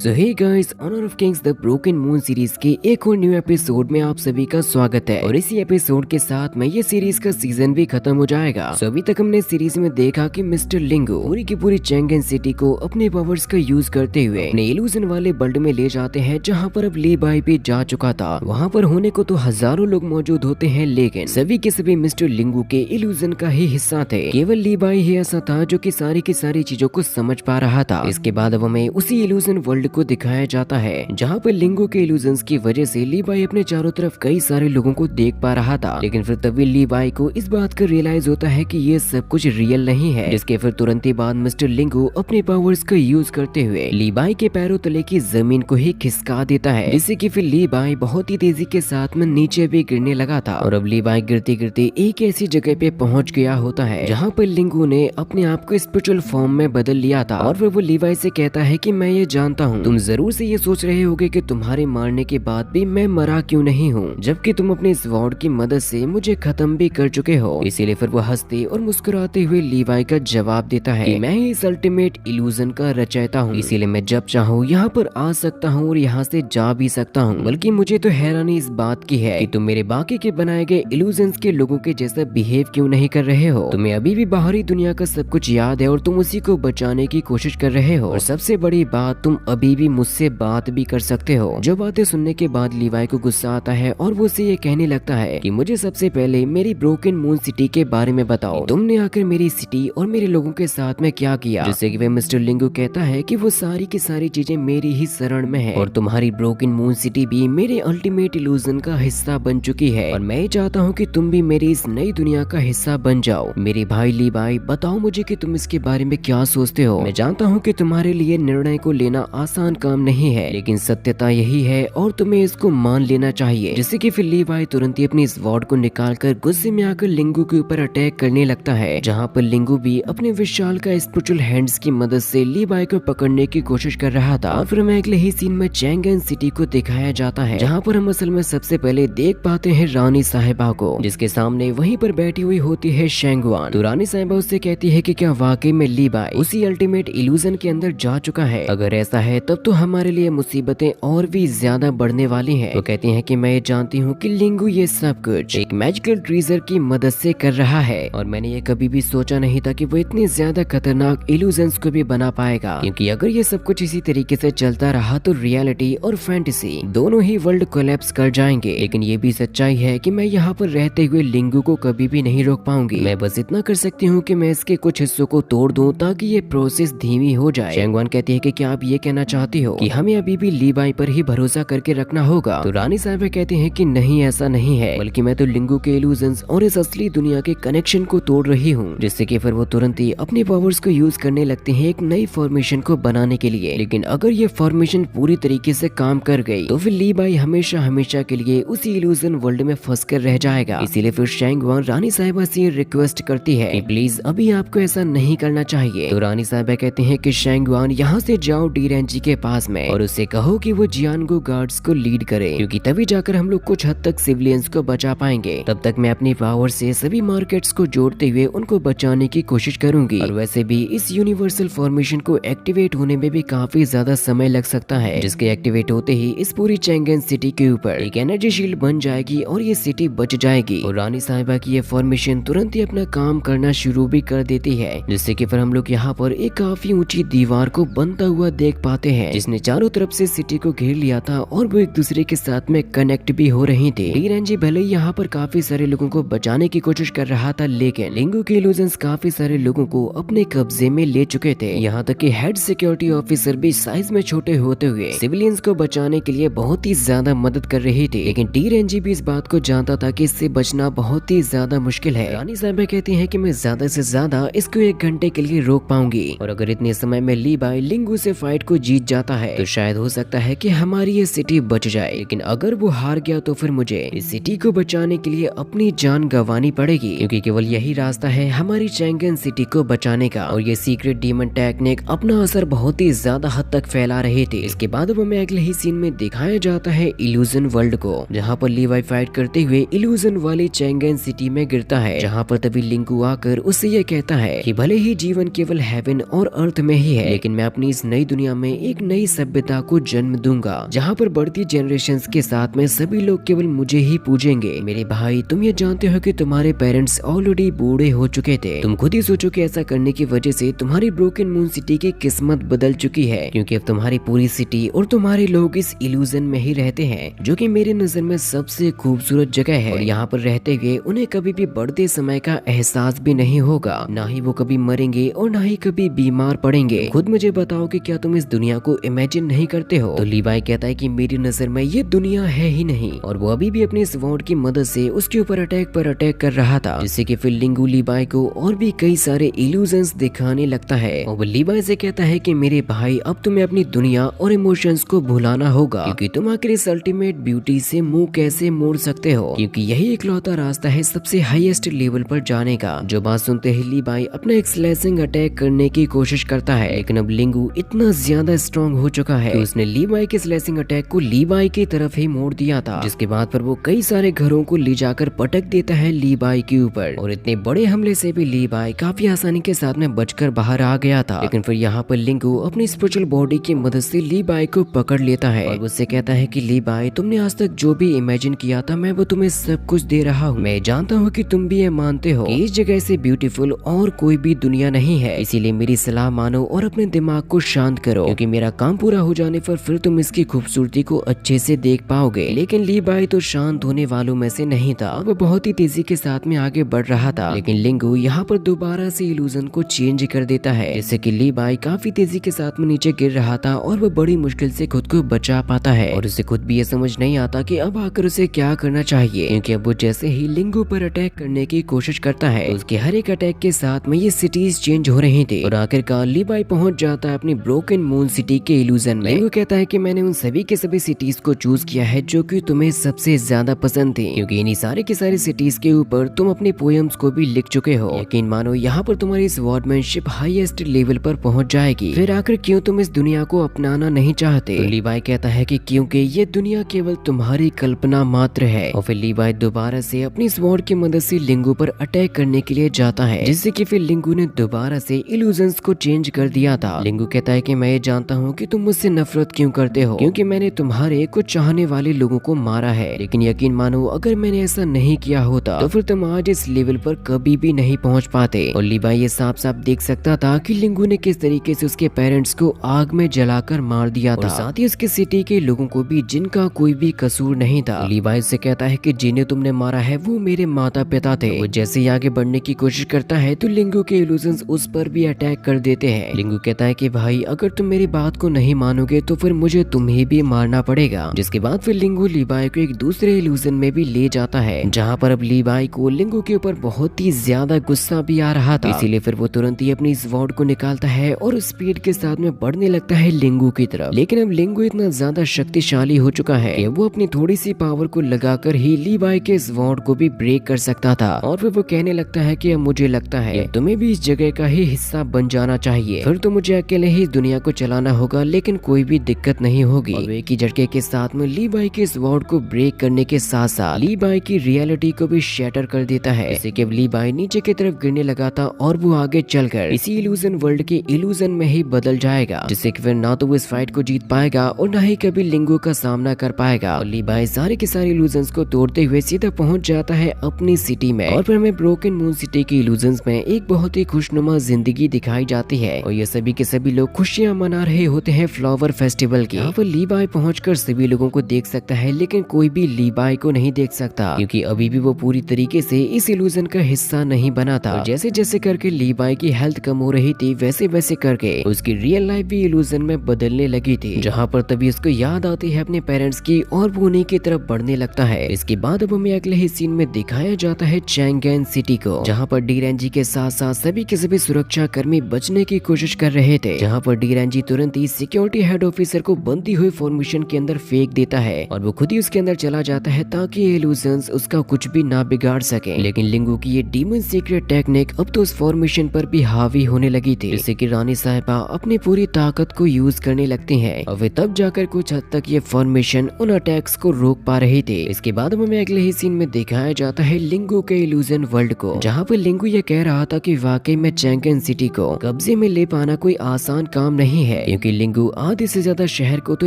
So hey guys, Honor of Kings the Broken Moon series के एक और new episode में आप सभी का स्वागत है। और इसी एपिसोड के साथ में ये सीरीज का सीजन भी खत्म हो जाएगा। सो अभी तक हमने सीरीज में देखा कि मिस्टर लिंगो पूरी की पूरी चैंगन सिटी को अपने पावर्स का यूज करते हुए अपने इल्यूजन वाले वर्ल्ड में ले जाते हैं, जहाँ पर अब ली बाई भी जा चुका था। वहाँ पर होने को तो हजारों लोग मौजूद होते हैं, लेकिन सभी के सभी मिस्टर लिंगो के इल्यूजन का ही हिस्सा थे। केवल ली बाई ही ऐसा था जो कि सारी की सारी चीजों को समझ पा रहा था। इसके बाद अब हमें उसी इल्यूजन वर्ल्ड को दिखाया जाता है, जहाँ पर लिंगो के इल्यूजन्स की वजह से ली बाई अपने चारों तरफ कई सारे लोगों को देख पा रहा था। लेकिन फिर तभी ली बाई को इस बात का रियलाइज होता है कि ये सब कुछ रियल नहीं है, जिसके फिर तुरंत ही बाद मिस्टर लिंगो अपने पावर्स का यूज करते हुए ली बाई के पैरों तले की जमीन को ही खिसका देता है, जिससे कि फिर ली बाई बहुत ही तेजी के साथ में नीचे भी गिरने लगा था। और अब ली बाई गिरते गिरते एक ऐसी जगह पे पहुंच गया होता है जहाँ पर लिंगो ने अपने आप को स्पिरिचुअल फॉर्म में बदल लिया था। और फिर वो ली बाई से कहता है कि मैं ये जानता हूँ, तुम जरूर से ये सोच रहे होगे कि तुम्हारे मारने के बाद भी मैं मरा क्यों नहीं हूँ, जबकि तुम अपने स्वॉर्ड की मदद से मुझे खत्म भी कर चुके हो। इसीलिए फिर वो हंसते और मुस्कुराते हुए लीवाई का जवाब देता है कि मैं इस अल्टीमेट इल्यूजन का रचयिता हूँ, इसीलिए मैं जब चाहूँ यहाँ पर आ सकता हूँ और यहाँ से जा भी सकता हूँ। बल्कि मुझे तो हैरानी इस बात की है कि तुम मेरे बाकी के बनाए गए इल्यूजन्स के लोगों के जैसा बिहेव क्यों नहीं कर रहे हो। तुम्हें अभी भी बाहरी दुनिया का सब कुछ याद है और तुम उसी को बचाने की कोशिश कर रहे हो। और सबसे बड़ी बात, तुम अभी भी मुझसे बात भी कर सकते हो। जो बातें सुनने के बाद लीवाई को गुस्सा आता है और वो उसे ये कहने लगता है कि मुझे सबसे पहले मेरी ब्रोकन मून सिटी के बारे में बताओ, तुमने आकर मेरी सिटी और मेरे लोगों के साथ में क्या किया। जिससे कि वे मिस्टर लिंगो कहता है कि वो सारी की सारी चीजें मेरी ही शरण में है और तुम्हारी ब्रोकन मून सिटी भी मेरे अल्टीमेट इल्यूजन का हिस्सा बन चुकी है, और मैं चाहता हूँ कि तुम भी मेरी इस नई दुनिया का हिस्सा बन जाओ। मेरे भाई लीवाई, बताओ मुझे कि तुम इसके बारे में क्या सोचते हो। मैं जानता हूँ कि तुम्हारे लिए निर्णय को लेना आसान काम नहीं है, लेकिन सत्यता यही है और तुम्हें इसको मान लेना चाहिए। जिससे कि फिर लीवाई तुरंत ही अपनी स्वॉर्ड को निकालकर गुस्से में आकर लिंगो के ऊपर अटैक करने लगता है, जहाँ पर लिंगो भी अपने विशाल का स्पिरिचुअल हैंड्स की मदद से लीवाई को पकड़ने की कोशिश कर रहा था। और फिर हमें अगले ही सीन में चैंगन सिटी को दिखाया जाता है, जहाँ पर हम असल में सबसे पहले देख पाते हैं रानी साहिबा को, जिसके सामने वहीं पर बैठी हुई होती है शेंगवान। तो रानी साहिबा उससे कहती है कि क्या वाकई में लीवाई उसी अल्टीमेट इल्यूजन के अंदर जा चुका है। अगर ऐसा है तब तो हमारे लिए मुसीबतें और भी ज्यादा बढ़ने वाली हैं। वो कहती हैं कि मैं ये जानती हूँ कि लिंगो ये सब कुछ एक मैजिकल ट्रीजर की मदद से कर रहा है, और मैंने ये कभी भी सोचा नहीं था कि वो इतनी ज्यादा खतरनाक इल्यूजन्स को भी बना पाएगा। क्योंकि अगर ये सब कुछ इसी तरीके से चलता रहा तो रियलिटी और फैंटेसी दोनों ही वर्ल्ड कोलैप्स कर जाएंगे। लेकिन ये भी सच्चाई है कि मैं यहाँ पर रहते हुए लिंगो को कभी भी नहीं रोक पाऊंगी। मैं बस इतना कर सकती हूँ कि मैं इसके कुछ हिस्सों को तोड़ दूं ताकि ये प्रोसेस धीमी हो जाए। शेंगवान कहती है कि क्या आप ये कहना चाहती हो कि हमें अभी भी लीवाई पर ही भरोसा करके रखना होगा। तो रानी साहिबा कहती हैं कि नहीं, ऐसा नहीं है, बल्कि मैं तो लिंगो के इल्यूजन्स और इस असली दुनिया के कनेक्शन को तोड़ रही हूँ। जिससे कि फिर वो तुरंत ही अपने पावर्स को यूज करने लगते हैं एक नई फॉर्मेशन को बनाने के लिए। लेकिन अगर ये फॉर्मेशन पूरी तरीके से काम कर गई तो फिर लीवाई हमेशा हमेशा के लिए उसी इल्यूजन वर्ल्ड में फंस कर रह जाएगा। इसीलिए फिर शेंगवान रानी साहिबा से रिक्वेस्ट करती है कि प्लीज अभी आपको ऐसा नहीं करना चाहिए। तो रानी साहिबा कहते हैं कि शेंगवान यहाँ से जाओ डी रेंजी के पास में और उससे कहो कि वो जियानगो गार्ड्स को लीड करे, क्योंकि तभी जाकर हम लोग कुछ हद तक सिविलियंस को बचा पाएंगे। तब तक मैं अपनी पावर से सभी मार्केट्स को जोड़ते हुए उनको बचाने की कोशिश करूंगी। और वैसे भी इस यूनिवर्सल फॉर्मेशन को एक्टिवेट होने में भी काफी ज्यादा समय लग सकता है, जिसके एक्टिवेट होते ही इस पूरी चैंगन सिटी के ऊपर एक एनर्जी शील्ड बन जाएगी और ये सिटी बच जाएगी। और रानी साहिबा की ये फॉर्मेशन तुरंत ही अपना काम करना शुरू भी कर देती है, जिससे कि फिर हम लोग यहाँ पर एक काफी ऊंची दीवार को बनता हुआ देख पाते हैं, जिसने चारों तरफ से सिटी को घेर लिया था और वो एक दूसरे के साथ में कनेक्ट भी हो रही थी। डी रेंजी भले ही यहाँ पर काफी सारे लोगों को बचाने की कोशिश कर रहा था, लेकिन लिंगो के इल्यूजन्स काफी सारे लोगों को अपने कब्जे में ले चुके थे। यहाँ तक कि हेड सिक्योरिटी ऑफिसर भी साइज में छोटे होते हुए सिविलियंस को बचाने के लिए बहुत ही ज्यादा मदद कर रही थी। लेकिन डी रेंजी भी इस बात को जानता था कि इससे बचना बहुत ही ज्यादा मुश्किल है। रानी साहिबा कहती है कि मैं ज्यादा से ज्यादा इसको 1 घंटे के लिए रोक पाऊंगी, और अगर इतने समय में लीवाई लिंगो से फाइट को जीत जाता है तो शायद हो सकता है कि हमारी ये सिटी बच जाए। लेकिन अगर वो हार गया तो फिर मुझे इस सिटी को बचाने के लिए अपनी जान गंवानी पड़ेगी, क्योंकि केवल यही रास्ता है हमारी चैंगन सिटी को बचाने का। और ये सीक्रेट डीमन टेक्निक अपना असर बहुत ही ज्यादा हद तक फैला रहे थे। इसके बाद अब हमें अगले ही सीन में दिखाया जाता है इल्यूजन वर्ल्ड को, जहाँ पर लीवाई फाइट करते हुए इल्यूजन वाली चैंगन सिटी में गिरता है, जहाँ पर तभी लिंगो आकर उससे ये कहता है कि भले ही जीवन केवल हेवन और अर्थ में ही है, लेकिन मैं अपनी इस नई दुनिया में एक नई सभ्यता को जन्म दूंगा, जहाँ पर बढ़ती जनरेशंस के साथ में सभी लोग केवल मुझे ही पूजेंगे। मेरे भाई, तुम ये जानते हो कि तुम्हारे पेरेंट्स ऑलरेडी बूढ़े हो चुके थे। तुम खुद ही सोचो कि ऐसा करने की वजह से तुम्हारी ब्रोकन मून सिटी की किस्मत बदल चुकी है, क्योंकि अब तुम्हारी पूरी सिटी और तुम्हारे लोग इस इल्यूजन में ही रहते हैं, जो कि मेरी नजर में सबसे खूबसूरत जगह है। और यहाँ पर रहते हुए उन्हें कभी भी बढ़ते समय का एहसास भी नहीं होगा, ना ही वो कभी मरेंगे और ना ही कभी बीमार पड़ेंगे। खुद मुझे बताओ कि क्या तुम इस दुनिया को इमेजिन नहीं करते हो? तो लीवाई कहता है कि मेरी नजर में ये दुनिया है ही नहीं, और वो अभी भी अपनी स्वॉर्ड की मदद से उसके ऊपर अटैक कर रहा था, जिससे कि फिर लिंगू लीवाई को और भी कई सारे इल्यूजन्स दिखाने लगता है। और वो लीवाई से कहता है कि मेरे भाई, अब तुम्हें अपनी दुनिया और इमोशंस को भुलाना होगा, क्योंकि तुम आखिर इस अल्टीमेट ब्यूटी से मुंह कैसे मोड़ सकते हो, क्योंकि यही इकलौता रास्ता है सबसे हाईएस्ट लेवल पर जाने का। जो बात सुनते ही लीवाई अपना एक स्लैशिंग अटैक करने की कोशिश करता है, लेकिन अब लिंगू इतना ज्यादा स्ट्रॉन्ग हो चुका है कि उसने लीवाई के स्लैशिंग अटैक को लीवाई की तरफ ही मोड़ दिया था, जिसके बाद पर वो कई सारे घरों को ले जाकर पटक देता है लीवाई के ऊपर। और इतने बड़े हमले से भी लीवाई काफी आसानी के साथ में बचकर बाहर आ गया था। लेकिन फिर यहाँ पर लिंगू अपनी स्पिरिचुअल बॉडी की मदद से लीवाई को पकड़ लेता है और उससे कहता है कि लीवाई, तुमने आज तक जो भी इमेजिन किया था, मैं वो तुम्हें सब कुछ दे रहा हूँ। मैं जानता हूँ कि तुम भी ये मानते हो कि इस जगह से ब्यूटीफुल और कोई भी दुनिया नहीं है, इसीलिए मेरी सलाह मानो और अपने दिमाग को शांत करो, क्योंकि मेरा काम पूरा हो जाने पर फिर तुम इसकी खूबसूरती को अच्छे से देख पाओगे। लेकिन लीवाई तो शांत होने वालों में से नहीं था, वो बहुत ही तेजी के साथ में आगे बढ़ रहा था। लेकिन लिंगू यहाँ पर दोबारा से इल्यूजन को चेंज कर देता है, जिससे कि लीवाई काफी तेजी के साथ में नीचे गिर रहा था और वो बड़ी मुश्किल से खुद को बचा पाता है। और उसे खुद भी ये समझ नहीं आता कि अब आकर उसे क्या करना चाहिए, क्योंकि अब वो जैसे ही लिंगू पर अटैक करने की कोशिश करता है, तो उसके हर एक अटैक के साथ में ये सिटीज चेंज हो रही थी। और आखिरकार लीवाई पहुंच जाता है अपनी ब्रोकन मून सिटी के इल्यूजन में। लिंगू कहता है कि मैंने उन सभी के सभी सिटीज को चूज किया है जो कि तुम्हें सबसे ज्यादा पसंद थी, क्योंकि इन्हीं सारे की सारी सिटीज के ऊपर तुम अपने पोएम्स को भी लिख चुके हो। यकीन मानो यहाँ पर तुम्हारी स्वॉर्डमैनशिप हाईएस्ट लेवल पर पहुंच जाएगी। फिर आखिर क्यों तुम इस दुनिया को अपनाना नहीं चाहते? तो लीवाई कहता है कि क्योंकि ये दुनिया केवल तुम्हारी कल्पना मात्र है। और फिर लीवाई दोबारा से अपनी स्वॉर्ड की मदद से लिंगू पर अटैक करने के लिए जाता है, जिससे कि फिर लिंगू ने दोबारा से इल्यूजन्स को चेंज कर दिया था। लिंगू कहता है कि मैं ये जानता हूँ कि तुम मुझसे नफरत क्यों करते हो, क्योंकि मैंने तुम्हारे कुछ चाहने वाले लोगों को मारा है। लेकिन यकीन मानो, अगर मैंने ऐसा नहीं किया होता तो फिर तुम आज इस लेवल पर कभी भी नहीं पहुंच पाते। और लीवाई ये साफ साफ देख सकता था कि लिंगू ने किस तरीके से उसके पेरेंट्स को आग में जलाकर मार दिया था, और साथ ही उसके सिटी के लोगों को भी, जिनका कोई भी कसूर नहीं था। लीवाई से कहता है कि जिन्हें तुमने मारा है वो मेरे माता पिता थे। वो जैसे ही आगे बढ़ने की कोशिश करता है तो लिंगू के इल्यूजन्स उस पर भी अटैक कर देते हैं। लिंगू कहता है कि भाई, अगर तुम मेरी बात को नहीं मानोगे तो फिर मुझे तुम्हें भी मारना पड़ेगा। जिसके बाद फिर लिंगू लीवाई को एक दूसरे इल्यूजन में भी ले जाता है, जहाँ पर अब लीवाई को लिंगू के ऊपर बहुत ही ज्यादा गुस्सा भी आ रहा था। इसीलिए फिर वो तुरंत ही अपनी स्वॉर्ड को निकालता है और स्पीड के साथ में बढ़ने लगता है लिंगू की तरफ। लेकिन अब लिंगू इतना ज्यादा शक्तिशाली हो चुका है कि वो अपनी थोड़ी सी पावर को लगाकर ही लीवाई के स्वॉर्ड को भी ब्रेक कर सकता था। और फिर वो कहने लगता है कि अब मुझे लगता है तुम्हें भी इस जगह का ही हिस्सा बन जाना चाहिए, फिर तो मुझे अकेले ही दुनिया को चलाना होगा, लेकिन कोई भी दिक्कत नहीं होगी। और एक ही झटके के साथ में लीवाई के स्वॉर्ड को ब्रेक करने के साथ साथ लीवाई की रियलिटी को भी शैटर कर देता है, जिससे कि लीवाई नीचे की तरफ गिरने लगा था और वो आगे चलकर इसी इल्यूजन वर्ल्ड के इल्यूजन में ही बदल जाएगा, जिससे कि फिर ना तो वो इस फाइट को जीत पाएगा और ना ही कभी लिंगू का सामना कर पाएगा। और लीवाई सारे के सारे इल्यूजन्स को तोड़ते हुए सीधा पहुंच जाता है अपनी सिटी में। और फिर हमें ब्रोकन मून सिटी के इल्यूजन्स में एक बहुत ही खुशनुमा जिंदगी दिखाई जाती है, और ये सभी के सभी लोग खुशियां मना रहे होते हैं फ्लावर फेस्टिवल की। यहाँ पर लीवाई पहुंचकर सभी लोगों को देख सकता है, लेकिन कोई भी लीवाई को नहीं देख सकता, क्योंकि अभी भी वो पूरी तरीके से इस इल्यूजन का हिस्सा नहीं बना था। और जैसे जैसे करके लीवाई की हेल्थ कम हो रही थी, वैसे वैसे करके उसकी रियल लाइफ भी इल्यूजन में बदलने लगी थी, जहाँ पर तभी उसको याद आती है अपने पेरेंट्स की और वो उन्हीं की तरफ बढ़ने लगता है। इसके बाद अब हमें अगले ही सीन में दिखाया जाता है चैंगेन सिटी को, जहाँ पर डीरेंजी के साथ साथ सभी के सभी सुरक्षा कर्मी बचने की कोशिश कर रहे थे, जहाँ पर डीरेंजी तुरंत ही सिक्योरिटी हेड ऑफिसर को बंदी हुई फॉर्मेशन के अंदर फेंक देता है और वो खुद ही उसके अंदर चला जाता है ताकि इल्यूजन्स उसका कुछ भी ना बिगाड़ सके। लेकिन लिंगू की ये डीमन सीक्रेट टेक्निक अब तो उस फॉर्मेशन पर भी हावी होने लगी थी, जिससे कि रानी साहिबा अपनी पूरी ताकत को यूज करने लगती हैं और वे तब जाकर कुछ हद तक ये फॉर्मेशन उन अटैक्स को रोक पा रही थी। इसके बाद हमें अगले ही सीन में दिखाया जाता है लिंगू के इल्यूजन वर्ल्ड को, जहाँ पर लिंगू ये कह रहा था कि वाकई में चैंगेन सिटी को कब्जे में ले पाना कोई आसान काम नहीं है, क्योंकि लिंगू आधे से ज्यादा शहर को तो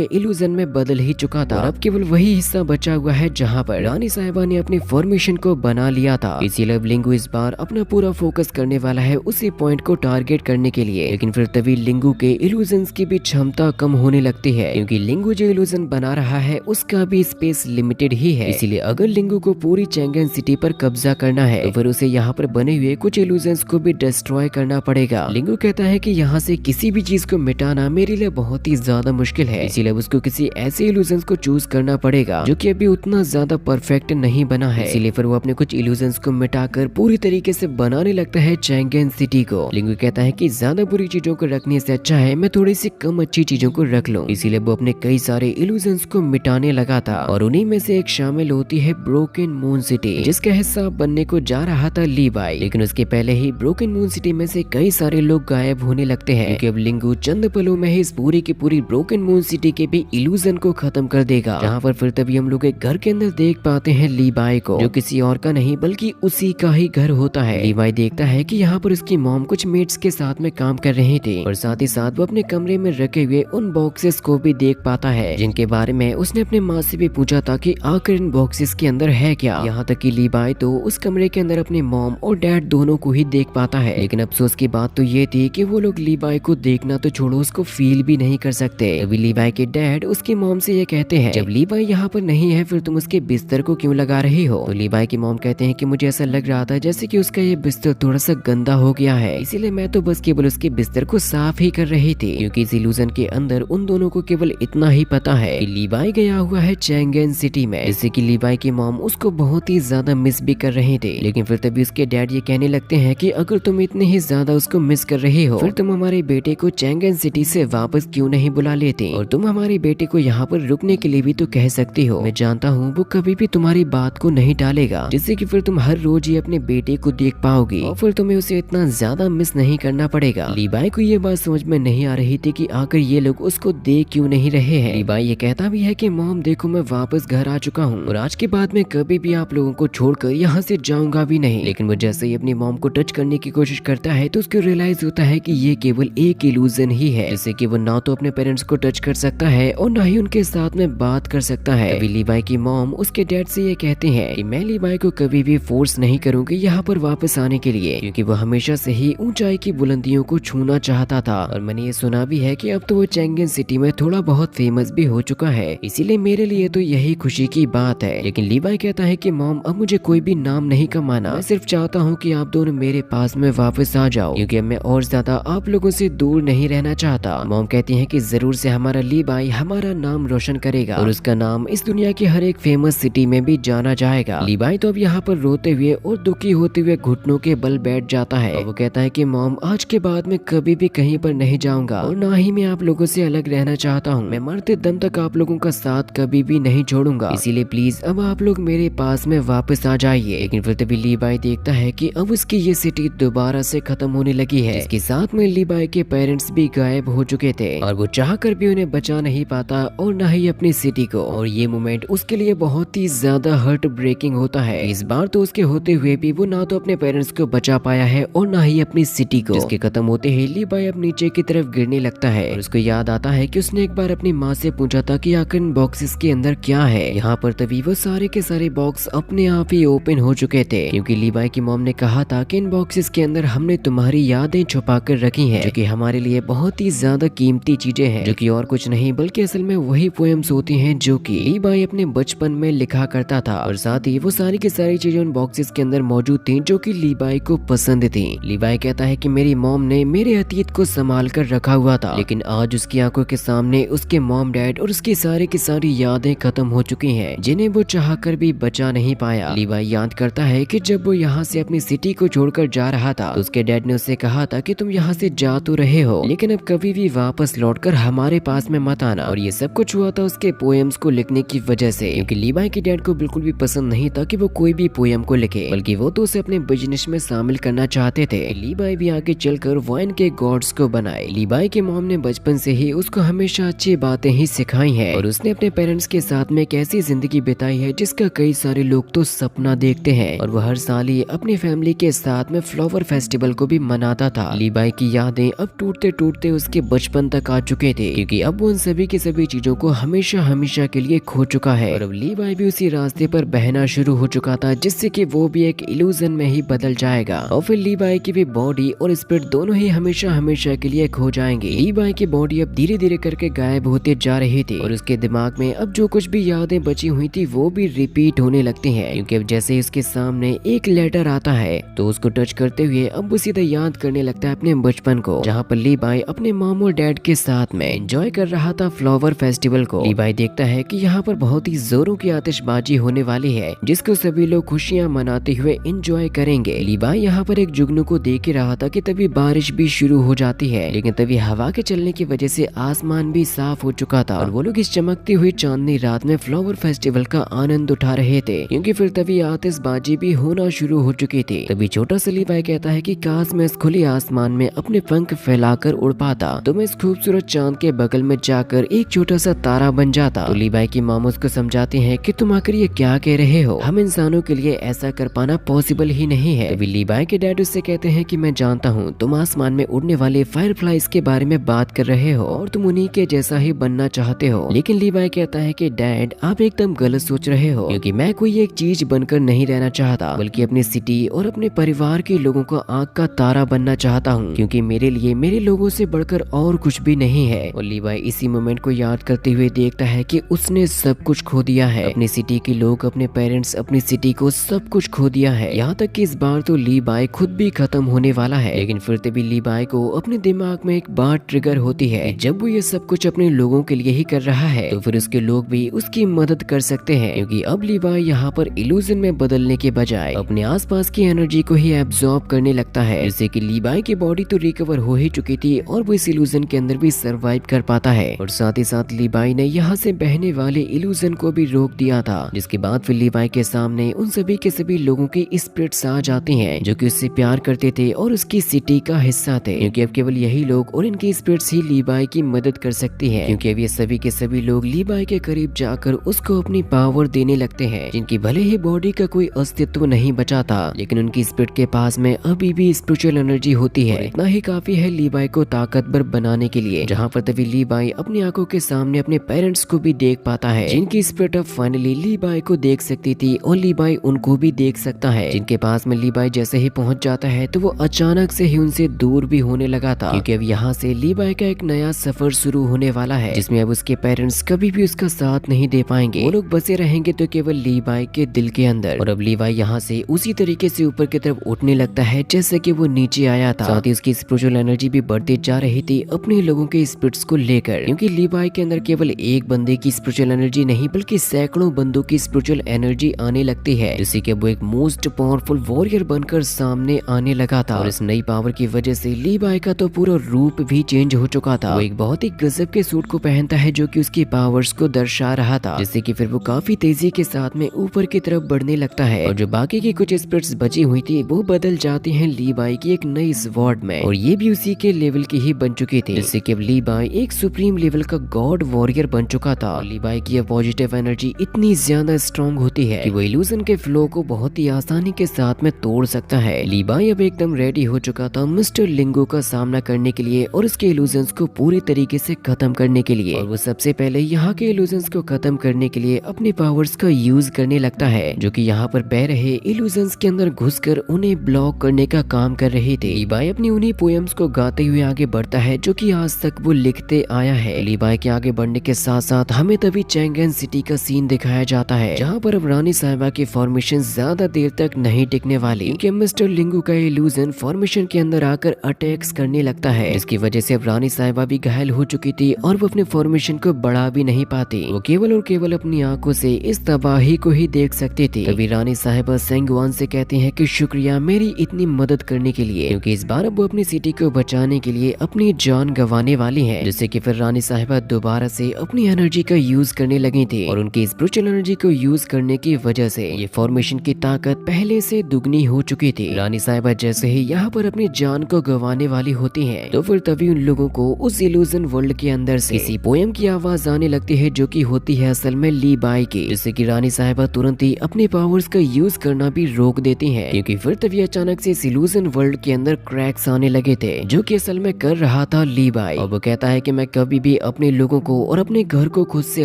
इल्यूजन में बदल ही चुका था। अब केवल वही हिस्सा बचा हुआ है जहाँ पर रानी साहिबा ने अपनी फॉर्मेशन को बना लिया था। इसीलिए लिंगू इस बार अपना पूरा फोकस करने वाला है उसी पॉइंट को टारगेट करने के लिए। लेकिन फिर तभी लिंगू के इल्यूजन्स की भी क्षमता कम होने लगती है, क्योंकि लिंगू जो इल्यूजन बना रहा है उसका भी स्पेस लिमिटेड ही है। इसीलिए अगर लिंगू को पूरी चैंगन सिटी पर कब्जा करना है तो फिर उसे यहाँ पर बने हुए कुछ इल्यूजन्स को भी डिस्ट्रॉय करना पड़ेगा। लिंगू कहता है कि यहाँ से किसी भी चीज को मिटाना मेरे लिए बहुत ही ज्यादा मुश्किल है, इसीलिए उसको किसी ऐसे इल्यूजन्स को चूज करना पड़ेगा जो कि अभी उतना ज्यादा परफेक्ट नहीं बना है। इसीलिए फिर वो अपने कुछ इल्यूजन्स को मिटाकर पूरी तरीके से बनाने लगता है चैंगन सिटी को। लिंगू कहता है कि ज्यादा बुरी चीजों को रखने से अच्छा है मैं थोड़ी सी कम अच्छी चीजों को रख लूं। इसीलिए वो अपने कई सारे इल्यूजन्स को मिटाने लगा था और उन्हीं में से एक शामिल होती है ब्रोकन मून सिटी, जिसका हिस्सा बनने को जा रहा था लीवाई। लेकिन उसके पहले ही ब्रोकन मून सिटी में से कई सारे लोग गायब होने लगते हैं, क्योंकि अब लिंगू चंद पलों में ही इस पूरी की पूरी ब्रोकन मून सिटी के भी इल्यूजन को खत्म कर देगा। जहाँ पर फिर तभी हम लोग एक घर के अंदर देख पाते हैं लीवाई को, जो किसी और का नहीं बल्कि उसी का ही घर होता है। लीवाई देखता है कि यहाँ पर उसकी मॉम कुछ मेट्स के साथ में काम कर रही थी और साथ ही साथ वो अपने कमरे में रखे हुए उन बॉक्सेस को भी देख पाता है जिनके बारे में उसने अपने माँ से भी पूछा था कि आखिर इन बॉक्सेस के अंदर है क्या। यहाँ तक कि लीवाई तो उस कमरे के अंदर अपने मॉम और डैड दोनों को ही देख पाता है। लेकिन अफसोस की बात तो ये थी कि वो लोग लीवाई को देखना तो छोड़ो उसको फील भी नहीं कर सकते। अभी लीवाई के डैड उसकी मॉम से ये कहते हैं जब लीवाई यहाँ पर नहीं है फिर तुम उसके बिस्तर को क्यों लगा रही हो। तो लीवाई की मॉम कहते हैं कि मुझे ऐसा लग रहा था जैसे कि उसका ये बिस्तर थोड़ा सा गंदा हो गया है, इसीलिए मैं तो बस केवल उसके बिस्तर को साफ ही कर रही थी। क्योंकि इस इल्यूजन के अंदर उन दोनों को केवल इतना ही पता है कि लीवाई गया हुआ है चैंगन सिटी में, जिससे कि लीवाई की मॉम उसको बहुत ही ज्यादा मिस भी कर रहे थे। लेकिन फिर तभी उसके डैड ये कहने लगते हैं कि अगर तुम इतने ही ज्यादा उसको मिस कर रहे हो फिर तुम हमारे बेटे को चैंगन सिटी से वापस क्यों नहीं बुला लेते और तुम हमारे बेटे को यहाँ पर रुकने के लिए भी तो कह सकती हो। मैं जानता हूँ वो कभी भी तुम्हारी बात को नहीं टालेगा, जिससे कि फिर तुम हर रोज ही अपने बेटे को देख पाओगी और फिर तुम्हें उसे इतना ज्यादा मिस नहीं करना पड़ेगा। लीवाई को ये बात समझ में नहीं आ रही थी कि आखिर ये लोग उसको देख क्यों नहीं रहे हैं। लीवाई ये कहता भी है कि मॉम देखो मैं वापस घर आ चुका हूँ और आज के बाद मैं कभी भी आप लोगों को छोड़कर यहाँ से जाऊंगा भी नहीं। लेकिन वो जैसे ही अपनी मॉम को टच करने की कोशिश करता है तो उसको रियलाइज होता है कि ये केवल एक इल्यूजन ही है, जैसे कि वो ना तो अपने पेरेंट्स को टच कर सकता है और ना ही उनके साथ में बात कर सकता है। तभी लीवाई की मॉम उसके डैड से ये कहते हैं कि मैं लीवाई को कभी भी फोर्स नहीं करूंगी यहाँ पर वापस आने के लिए, क्योंकि वो हमेशा से ही ऊंचाई की बुलंदियों को छूना चाहता था और मैंने ये सुना भी है कि अब तो वो चैंगन सिटी में थोड़ा बहुत फेमस भी हो चुका है, इसीलिए मेरे लिए तो यही खुशी की बात है। लेकिन लीवाई कहता है कि मॉम अब मुझे कोई भी नाम नहीं कमाना, मैं सिर्फ चाहता हूँ कि आप दोनों मेरे पास में वापस आ जाओ, क्योंकि अब मैं और ज्यादा आप लोगों से दूर नहीं रहना चाहता। मॉम कहती है कि जरूर से हमारा लीवाई हमारा नाम रोशन करेगा और उसका नाम इस दुनिया की हर एक फेमस सिटी में भी जाना जाएगा। लीवाई तो अब यहाँ पर रोते हुए और दुखी होते हुए घुटनों के बल बैठ जाता है और वो कहता है कि मॉम आज के बाद मैं कभी भी कहीं पर नहीं जाऊंगा और ना ही मैं आप लोगों से अलग रहना चाहता हूँ। मैं मरते दम तक आप लोगों का साथ कभी भी नहीं छोड़ूंगा, इसीलिए प्लीज अब आप लोग मेरे पास में वापस आ जाइए। लेकिन फिर तभी लीवाई देखता है कि अब उसकी ये सिटी दोबारा से खत्म होने लगी है। इसके साथ में लीवाई के पेरेंट्स भी गायब हो चुके थे और वो चाहकर भी उन्हें बचा नहीं पाता और न ही अपनी सिटी को। और ये मोमेंट उसके लिए बहुत ही ज्यादा हार्ट ब्रेकिंग होता है। इस बार तो उसके होते हुए भी वो ना तो अपने पेरेंट्स को बचा पाया है और ना ही अपनी सिटी को। इसके खत्म होते ही लीवाई अब नीचे की तरफ गिरने लगता है और उसको याद आता है कि उसने एक बार अपनी माँ से पूछा था कि आखिर इन बॉक्सेस के अंदर क्या है। यहाँ पर तभी वो सारे के सारे बॉक्स अपने आप ही ओपन हो चुके थे, क्योंकि लीवाई की मॉम ने कहा था कि इन बॉक्सेस के अंदर हमने तुम्हारी यादें छुपा कर रखी हैं, जो कि हमारे लिए बहुत ही ज्यादा कीमती चीजें हैं, जो कि और कुछ नहीं बल्कि असल में वही पोएम्स होती हैं जो कि लीवाई अपने बचपन में लिखा करता था। और साथ ही वो सारी की सारी चीजें उन बॉक्सेस के अंदर मौजूद थी जो कि लीवाई को पसंद थी। लीवाई कहता है कि मेरी मॉम ने मेरे अतीत को संभाल कर रखा हुआ था, लेकिन आज उसकी आंखों के सामने उसके मॉम डैड और उसकी सारी की सारी यादें खत्म हो चुकी हैं, जिन्हें वो चाहकर भी बचा नहीं पाया। लीवाई याद करता है कि जब वो यहाँ से अपनी सिटी को छोड़कर जा रहा था तो उसके डैड ने उससे कहा था कि तुम यहाँ से जा तो रहे हो लेकिन अब कभी भी वापस लौटकर हमारे पास में मत आना। और ये सब कुछ हुआ था उसके पोएम्स को लिखने की वजह से, क्योंकि लीवाई के डैड को बिल्कुल भी पसंद नहीं था कि वो कोई भी पोएम को लिखे, बल्कि वो तो उसे अपने बिजनेस में शामिल करना चाहते थे। लीवाई भी आगे चलकर वाइन के गॉड्स को बनाए। लीवाई के मॉम ने बचपन से ही उसको हमेशा अच्छी बातें ही सिखाई है और उसने अपने पेरेंट्स के साथ में एक ऐसी जिंदगी बिताई है जिसका कई सारे लोग तो सपना देखते हैं और वो हर साल ही अपनी फैमिली के साथ में फ्लावर फेस्टिवल को भी मनाता था। लीवाई की यादें अब टूटते टूटते उसके बचपन तक आ चुके थे, क्योंकि अब वो उन सभी की सभी चीजों को हमेशा हमेशा के लिए खो चुका है। और अब लीवाई भी उसी रास्ते पर बहना शुरू हो चुका था, जिससे कि वो भी एक इल्यूजन में ही बदल जाएगा। और फिर लीवाई की भी बॉडी और स्पिरिट दोनों ही हमेशा हमेशा के लिए खो जाएंगे। लीवाई की बॉडी अब धीरे धीरे करके गायब होते जा रही थी और उसके दिमाग में अब जो कुछ भी यादें बची हुई थी वो भी रिपीट होने लगती हैं, क्योंकि अब जैसे ही उसके सामने एक लेटर आता है तो उसको टच करते हुए अब वो सीधा याद करने लगता है अपने बचपन को, जहाँ पर लीवाई अपने मॉम और डैड के साथ में एंजॉय कर रहा था फ्लावर फेस्टिवल को। लीवाई देखता है कि यहाँ पर बहुत ही जोरों की आतिशबाजी होने वाली है, जिसको सभी लोग खुशियाँ मनाते हुए एंजॉय करेंगे। लीवाई यहाँ पर एक जुगनू को देख ही रहा था कि तभी बारिश भी शुरू हो जाती है, लेकिन तभी हवा के चलने की वजह से आसमान भी साफ हो चुका था और वो लोग इस चमकती हुई चांदनी रात में फ्लावर फेस्टिवल का आनंद उठा रहे थे, क्योंकि फिर तभी आतिशबाजी भी होना शुरू हो चुकी थी। तभी छोटा सा लीवाई कहता है कि काश मैं इस खुले आसमान में अपने पंख फैलाकर उड़ पाता तो मैं इस खूबसूरत चांद के बगल में जाकर एक छोटा सा तारा बन जाता। तो लीवाई की माम उसको समझाते हैं कि तुम आखिर ये क्या कह रहे हो, हम इंसानों के लिए ऐसा कर पाना पॉसिबल ही नहीं है। तभी लीवाई के डैड उससे कहते हैं कि मैं जानता हूँ तुम आसमान में उड़ने वाले फायरफ्लाइज के बारे में बात कर रहे हो और तुम उन्हीं के जैसा ही बनना चाहते हो, लेकिन लीवाई कहता है कि डैड आप एकदम गलत सोच रहे हो, क्योंकि मैं कोई एक चीज बनकर नहीं रहना चाहता, बल्कि अपनी सिटी और अपने परिवार के लोगों को आंख का तारा बनना चाहता हूँ, क्योंकि मेरे लिए मेरे लोगों से बढ़कर और कुछ भी नहीं है। और लीवाई इसी मोमेंट को याद करते हुए देखता है कि उसने सब कुछ खो दिया है, अपनी सिटी के लोग, अपने पेरेंट्स, अपनी सिटी को सब कुछ खो दिया है, यहाँ तक कि इस बार तो लीवाई खुद भी खत्म होने वाला है। लेकिन फिर तभी लीवाई को अपने दिमाग में एक बात ट्रिगर होती है, जब वो ये सब कुछ अपने लोगों के लिए ही कर रहा है तो फिर उसके लोग भी उसकी मदद कर सकते हैं, क्योंकि अब लीवाई यहाँ पर इल्यूजन में बदलने के बजाय अपने आसपास की एनर्जी को ही एब्जॉर्ब करने लगता है, जिससे कि लीवाई की बॉडी तो रिकवर हो ही चुकी थी और वो इस इल्यूजन के अंदर भी सरवाइव कर पाता है। और साथ ही साथ लीवाई ने यहाँ से बहने वाले इल्यूजन को भी रोक दिया था, जिसके बाद फिर लीवाई के सामने उन सभी के सभी लोगों की स्पिरिट्स आ जाती हैं जो कि उससे प्यार करते थे और उसकी सिटी का हिस्सा थे, क्योंकि अब केवल यही लोग और इनकी स्पिरिट्स ही लीवाई की मदद कर सकती है, क्योंकि अब ये सभी के सभी लोग लीवाई के करीब जाकर उसको अपनी पावर देने लगते हैं, जिनकी भले ही बॉडी का कोई अस्तित्व नहीं बचा था, लेकिन उनकी स्पिरिट के पास में अभी भी स्पिरिचुअल एनर्जी होती है। इतना ही काफी है लीवाई को ताकतवर बनाने के लिए, जहाँ पर तभी लीवाई अपनी आंखों के सामने अपने पेरेंट्स को भी देख पाता है, जिनकी स्पिरिट अब फाइनली लीवाई को देख सकती थी और लीवाई उनको भी देख सकता है, जिनके पास में लीवाई जैसे ही पहुंच जाता है तो वो अचानक से ही उनसे दूर भी होने लगा था, क्योंकि अब यहाँ से लीवाई का एक नया सफर शुरू होने वाला है, जिसमें अब उसके पेरेंट्स कभी भी उसका साथ नहीं दे पाएंगे। वो लोग बसे रहेंगे तो केवल लीवाई के दिल के अंदर। और अब लीवाई यहाँ से उसी तरीके से ऊपर की तरफ उठने लगता है जैसे कि वो नीचे आया था। साथ ही उसकी स्पिरिचुअल एनर्जी भी बढ़ती जा रही थी अपने लोगों के स्पिरिट्स को लेकर, क्योंकि लीवाई के अंदर केवल एक बंदे की स्पिरिचुअल एनर्जी नहीं बल्कि सैकड़ों बंदों की स्पिरिचुअल एनर्जी आने लगती है, जिससे कि वो एक मोस्ट पावरफुल वॉरियर बनकर सामने आने लगा था। और इस नई पावर की वजह से लीवाई का तो पूरा रूप भी चेंज हो चुका था। वो एक बहुत ही गजब के सूट को पहनता है जो कि उसकी पावर्स को दर्शा रहा था, जिससे कि फिर वो काफी तेजी के साथ में ऊपर की तरफ बढ़ने लगता है। और जो बाकी की कुछ स्पिरिट्स बची हुई थी वो बदल जाती हैं लीवाई की एक नई स्वॉर्ड में, और ये भी उसी के लेवल की ही बन चुकी थी, जिससे कि लीवाई एक सुप्रीम लेवल का गॉड वॉरियर बन चुका था। और लीवाई की पॉजिटिव एनर्जी इतनी ज्यादा स्ट्रॉन्ग होती है कि वो इल्यूजन के फ्लो को बहुत ही आसानी के साथ में तोड़ सकता है। लीवाई अब एकदम रेडी हो चुका था मिस्टर लिंगो का सामना करने के लिए और उसके इल्यूजन्स को पूरी तरीके से खत्म करने के लिए। और वो सबसे पहले यहाँ के इल्यूजन्स को खत्म करने के लिए अपनी पावर्स का यूज करने लगता है, जो कि यहाँ पर बह रहे इल्यूजन्स के अंदर घुसकर उन्हें ब्लॉक करने का काम कर रहे थे। लीवाई अपनी उन्हीं पोएम्स को गाते हुए आगे बढ़ता है जो कि आज तक वो लिखते आया है। लीवाई के आगे बढ़ने के साथ साथ हमें तभी चैंगेन सिटी का सीन दिखाया जाता है, जहाँ पर अब रानी साहिबा की फॉर्मेशन ज्यादा देर तक नहीं टिकने वाली, क्योंकि मिस्टर लिंगू का इल्यूजन फॉर्मेशन के अंदर आकर अटैक्स करने लगता है, जिसकी वजह से अब रानी साहिबा भी घायल हो चुकी थी और वो अपने फॉर्मेशन को बढ़ा भी नहीं पाती। वो केवल और केवल अपनी आंखों से इस तबाही को ही देख सकती थी। तभी रानी साहिबा सेंगवान से कहती हैं कि शुक्रिया मेरी इतनी मदद करने के लिए, क्योंकि इस बार अब वो अपनी सिटी को बचाने के लिए अपनी जान गंवाने वाली है। जिससे कि फिर रानी साहिबा दोबारा से अपनी एनर्जी का यूज करने लगी थी, और उनकी स्पिरिचुअल एनर्जी को यूज करने की वजह से ये फॉर्मेशन की ताकत पहले से दुगनी हो चुकी थी। रानी साहिबा जैसे ही यहाँ पर अपनी जान को गंवाने वाली होती हैं, तो फिर तभी उन लोगों को उस इल्यूजन वर्ल्ड के अंदर से किसी पोएम की आवाज आने लगती है, जो कि होती है असल में लीवाई की, जिससे कि रानी साहिबा तुरंत ही अपने पावर्स का यूज करना भी रोक देती हैं, क्योंकि फिर तभी अचानक से इस इल्यूजन वर्ल्ड के अंदर क्रैक्स आने लगे थे, जो कि असल में कर रहा था लीवाई, और वो कहता है कि मैं कभी भी अपने लोगों को और अपने घर को खुद से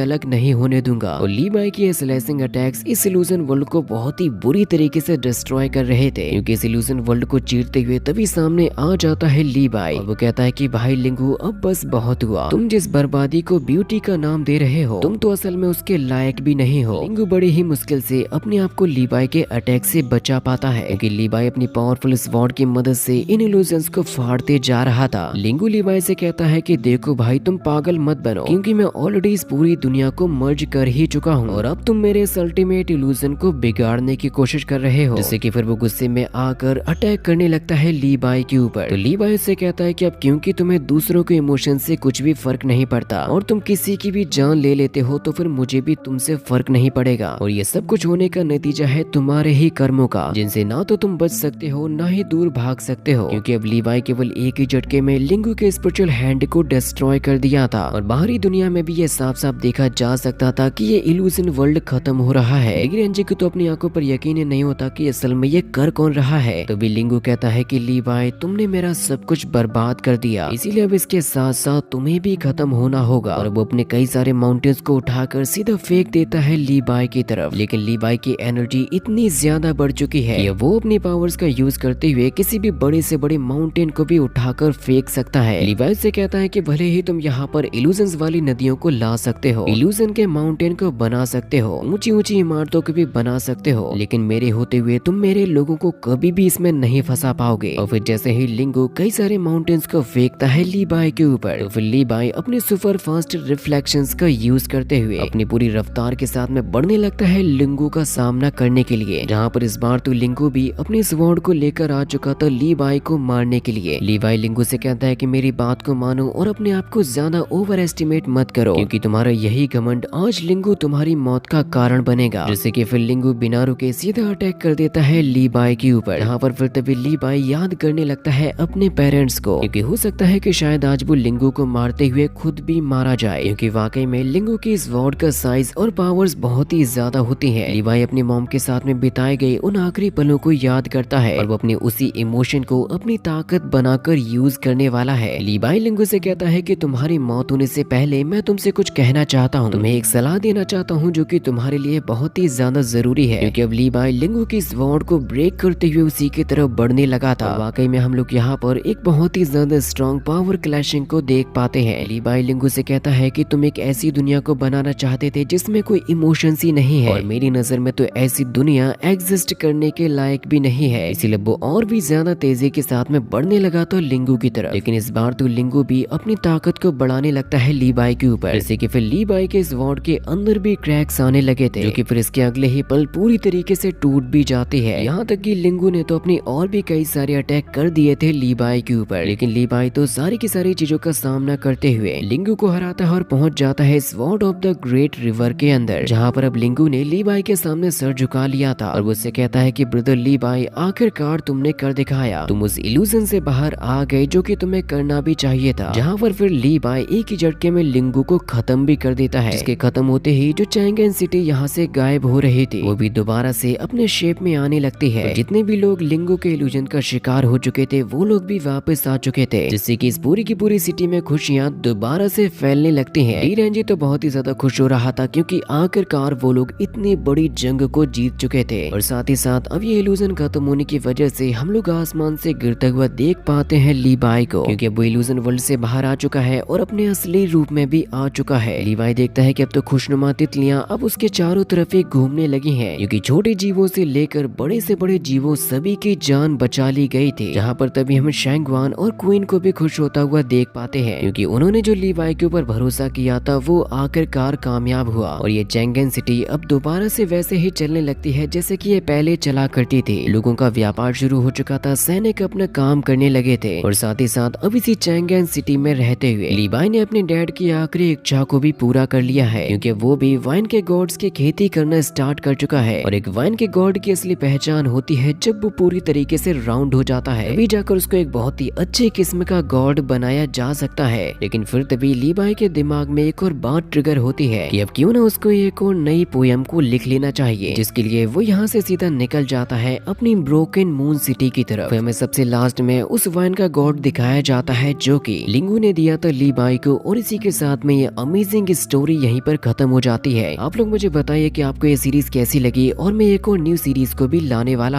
अलग नहीं होने दूंगा। और लीवाई की स्लैशिंग अटैक्स इस इल्यूजन वर्ल्ड को बहुत ही बुरी तरीके से डिस्ट्रॉय कर रहे थे, क्योंकि इस इल्यूजन वर्ल्ड को चीरते हुए तभी सामने आ जाता है लीवाई, और वो कहता है कि भाई लिंगू अब बस बहुत हुआ, तुम जिस बर्बादी को ब्यूटी का नाम दे रहे हो तुम तो असल में उसके लायक भी नहीं हो। लिंगू बड़ी ही मुश्किल से अपने आप को लीवाई के अटैक से बचा पाता है, क्योंकि लीवाई अपनी पावरफुल स्वॉर्ड की मदद से इन इल्यूजन्स को फाड़ते जा रहा था। लिंगू लीवाई से कहता है कि देखो भाई तुम पागल मत बनो, क्योंकि मैं ऑलरेडी इस पूरी दुनिया को मर्ज कर ही चुका हूँ और अब तुम मेरे इस अल्टीमेट इल्यूजन को बिगाड़ने की कोशिश कर रहे हो। जिससे कि फिर वो गुस्से में आकर अटैक करने लगता है लीवाई के ऊपर। तो लीवाई से कहता है कि अब क्योंकि तुम्हें दूसरों के इमोशन से कुछ भी फर्क नहीं पड़ता और तुम किसी की भी जान ले लेते हो तो फिर मुझे भी तुमसे फर्क नहीं पड़ेगा, और ये सब कुछ होने का नतीजा है तुम्हारे ही कर्मों का, जिनसे ना तो तुम बच सकते हो ना ही दूर भाग सकते हो। क्योंकि अब लीवाई केवल एक ही झटके में लिंगू के स्पिरिचुअल हैंड को डिस्ट्रॉय कर दिया था, और बाहरी दुनिया में भी ये साफ साफ देखा जा सकता था कि ये इल्यूजन वर्ल्ड खत्म हो रहा है। लेकिन एनजी को तो अपनी आंखों पर यकीन ही नहीं होता कि असल में ये कर कौन रहा है। तो भी लिंगू कहता है कि लीवाई तुमने मेरा सब कुछ बर्बाद कर दिया, इसीलिए अब इसके साथ साथ तुम्हें भी खत्म होना होगा। और वो अपने कई सारे माउंटेन्स को उठाकर सीधा फेंक देता है लीवाई की तरफ। लेकिन लीवाई की एनर्जी इतनी ज्यादा बढ़ चुकी है कि वो अपनी पावर्स का यूज करते हुए किसी भी बड़े से बड़े माउंटेन को भी उठाकर फेंक सकता है। लीवाई से कहता है कि भले ही तुम यहाँ पर इल्यूजन्स वाली नदियों को ला सकते हो, इल्यूजन के माउंटेन को बना सकते हो, ऊंची ऊंची इमारतों को भी बना सकते हो, लेकिन मेरे होते हुए तुम मेरे लोगों को कभी भी इसमें नहीं फंसा पाओगे। और फिर जैसे ही लिंगू कई सारे माउंटेन्स को फेंकता है लीवाई के ऊपर, तो फिर लीवाई अपने सुपर फास्ट रिफ्लेक्शंस का यूज करते हुए अपनी पूरी रफ्तार के साथ में बढ़ने लगता है लिंगू का सामना करने के लिए। जहाँ पर इस बार तो लिंगू भी अपने स्वॉर्ड को लेकर आ चुका था लीवाई को मारने के लिए। लीवाई लिंगू से कहता है कि मेरी बात को मानो और अपने आप को ज्यादा ओवर एस्टिमेट मत करो, क्योंकि तुम्हारा यही घमंड आज लिंगू तुम्हारी मौत का कारण बनेगा। जिससे कि फिर लिंगू बिना रुके सीधा अटैक कर देता है लीवाई के ऊपर। यहाँ पर फिर तभी लीवाई याद करने लगता है अपने पेरेंट्स को, क्योंकि हो सकता है कि शायद आज वो लिंगू को मारते हुए खुद भी मारा जाए, क्योंकि वाकई में लिंगू की स्वॉर्ड का साइज और पावर्स बहुत ही ज्यादा होती है। लीवाई अपनी मॉम के साथ में बिताए गए उन आखिरी पलों को याद करता है और वो अपने उसी इमोशन को अपनी ताकत बनाकर यूज करने वाला है। लीवाई लिंगू से कहता है कि तुम्हारी मौत होने से पहले मैं तुमसे कुछ कहना चाहता हूँ, तुम्हें एक सलाह देना चाहता हूँ जो कि तुम्हारे लिए बहुत ही ज्यादा जरूरी है। क्योंकि अब लीवाई लिंगू की स्वॉर्ड को ब्रेक करते हुए उसी की तरफ बढ़ने लगा था। वाकई में हम लोग यहाँ पर एक बहुत ही ज्यादा स्ट्रॉन्ग पावर क्लैशिंग को देख पाते हैं। लीवाई लिंगू से कहता है कि तुम एक ऐसी दुनिया को बनाना चाहते थे जिसमें कोई इमोशंस ही नहीं है, और मेरी नजर में तो ऐसी दुनिया एग्जिस्ट करने के लायक भी नहीं है। इसीलिए वो और भी ज्यादा तेजी के साथ में बढ़ने लगा तो लिंगू की तरफ। लेकिन इस बार तो लिंगू भी अपनी ताकत को बढ़ाने लगता है लीवाई के ऊपर, जैसे कि फिर लीवाई के स्वॉर्ड के अंदर भी क्रैक्स आने लगे थे, जो कि फिर इसके अगले ही पल पूरी तरीके से टूट भी जाती है। यहाँ तक कि लिंगू ने तो अपनी और भी कई सारे अटैक कर दिए थे लीवाई के ऊपर, लेकिन लीवाई तो सारी की सारी चीजों का सामना करते हुए लिंगू को हराता है और पहुंच जाता है sword of the great river के अंदर, जहाँ पर अब लिंगू ने लीवाई के सामने सर झुका लिया था और उससे कहता है कि ब्रदर लीवाई आखिरकार तुमने कर दिखाया, तुम उस इल्यूजन से बाहर आ गए जो कि तुम्हें करना भी चाहिए था। जहाँ पर फिर लीवाई एक ही झटके में लिंगू को खत्म भी कर देता है, जिसके खत्म होते ही जो चैंगेन सिटी यहाँ से गायब हो रही थी वो भी दोबारा से अपने शेप में आने लगती है। जितने भी लोग लिंगू के इल्यूजन का शिकार हो चुके थे वो लोग भी वापस आ चुके थे, जिससे कि इस पूरी की पूरी सिटी में खुशियां दोबारा से फैलने लगती हैं। डी रेंजी तो बहुत ही ज्यादा खुश हो रहा था, क्योंकि आखिरकार वो लोग इतनी बड़ी जंग को जीत चुके थे, और साथ ही साथ अब ये इल्यूजन खत्म होने की वजह से हम लोग आसमान से गिरता हुआ देख पाते हैं लीवाई को, क्योंकि अब वो इल्यूजन वर्ल्ड से बाहर आ चुका है और अपने असली रूप में भी आ चुका है। लीवाई देखता है कि अब तो खुशनुमा तितलियां अब उसके चारों तरफ ही घूमने लगी हैं, क्योंकि छोटे जीवों से लेकर बड़े से बड़े जीवों सभी की जान बचा ली गई थी। जहाँ पर तभी हम शैंगवान और क्वीन को भी खुश होता हुआ देख पाते हैं, क्योंकि उन्होंने जो लीवाई के ऊपर भरोसा किया था वो आखिरकार कामयाब हुआ, और ये चैंगेन सिटी अब दोबारा से वैसे ही चलने लगती है जैसे कि ये पहले चला करती थी। लोगों का व्यापार शुरू हो चुका था, सैनिक अपना काम करने लगे थे, और साथ ही साथ अब इसी चैंगेन सिटी में रहते हुए लीवाई ने अपने डैड की आखिरी इच्छा को भी पूरा कर लिया है, क्योंकि वो भी वाइन के गॉड्स की खेती करना स्टार्ट कर चुका है। और एक वाइन के गॉड की असली पहचान होती है जब वो पूरी तरीके से राउंड हो जाता है, तभी जाकर उसको एक बहुत ही अच्छे किस्म का गॉड बनाया जा सकता है। लेकिन फिर तभी लीवाई के दिमाग में एक और बात ट्रिगर होती है कि अब क्यों ना उसको एक और नई पोयम को लिख लेना चाहिए, जिसके लिए वो यहाँ से सीधा निकल जाता है अपनी ब्रोकन मून सिटी की तरफ। हमें सबसे लास्ट में उस वाइन का गॉड दिखाया जाता है है जो कि लिंगू ने दिया था ली बाई को। और इसी के साथ में ये अमेजिंग स्टोरी यहीं पर खत्म हो जाती है। आप लोग मुझे बताइए कि आपको ये सीरीज कैसी लगी और मैं एक और न्यू सीरीज को भी लाने वाला हूँ।